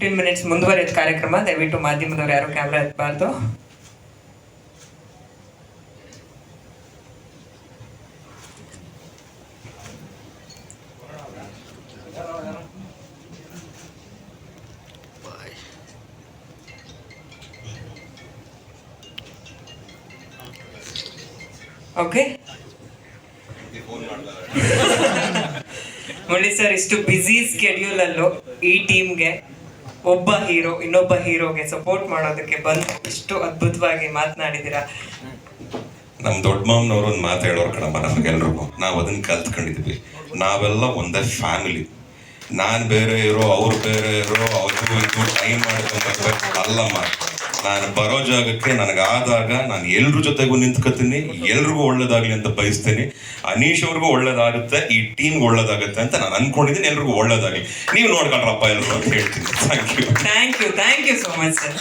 15 minutes ಮುಂದುವರೆದ ಕಾರ್ಯಕ್ರಮ. ದಯವಿಟ್ಟು ಮಾಧ್ಯಮದವ್ರು ಯಾರು ಕ್ಯಾಮ್ರಾ ಎತ್ತಬಾರ್ದು. ಓಕೆ, ಮುರಳಿ ಸರ್, ಇಷ್ಟು ಬ್ಯುಸಿ ಸ್ಕೆಡ್ಯೂಲ್ ಅಲ್ಲೂ ಈ ಟೀಮ್ಗೆ ಒಬ್ಬ ಹೀರೋ ಇನ್ನೊಬ್ಬ ಹೀರೋಗೆ ಸಪೋರ್ಟ್ ಮಾಡೋದಕ್ಕೆ ಬಂದು ಇಷ್ಟು ಅದ್ಭುತವಾಗಿ ಮಾತನಾಡಿದ್ದೀರಾ. ನಮ್ ದೊಡ್ಡ ಮಾವನವರು ಒಂದು ಮಾತು ಹೇಳೋರು ಕಣಮ್ಮ ನಮಗೆಲ್ರಿಗೂ. ನಾವು ಅದನ್ನ ಕಲ್ತ್ಕೊಂಡಿದ್ವಿ. ನಾವೆಲ್ಲ ಒಂದೇ ಫ್ಯಾಮಿಲಿ. ನಾನು ಬೇರೆ ಇರೋ ಅವ್ರು ಬೇರೆ ಇರೋ ಅವ್ರಿಗೂ ಇದು ಟೈಮ್ ಮಾಡ್ಕೊಂಡ್ಬರ್ಬೇಕು ಅಲ್ಲಮ್ಮ. ನಾನು ಬರೋ ಜಾಗಕ್ಕೆ ನನಗಾದಾಗ ನಾನು ಎಲ್ರ ಜೊತೆಗೂ ನಿಂತ್ಕೊತೀನಿ, ಎಲ್ರಿಗೂ ಒಳ್ಳೇದಾಗ್ಲಿ ಅಂತ ಬಯಸ್ತೀನಿ. ಅನೀಶ್ ಅವ್ರಿಗೂ ಒಳ್ಳೇದಾಗುತ್ತೆ, ಈ ಟೀಮ್ಗೆ ಒಳ್ಳೇದಾಗುತ್ತೆ ಅಂತ ನಾನು ಅನ್ಕೊಂಡಿದ್ದೀನಿ. ಎಲ್ರಿಗೂ ಒಳ್ಳೇದಾಗ್ಲಿ. ನೀವು ನೋಡ್ಕೊಳ್ರಪ್ಪ ಎಲ್ರು ಅಂತ ಹೇಳ್ತೀನಿ. Thank you so much sir.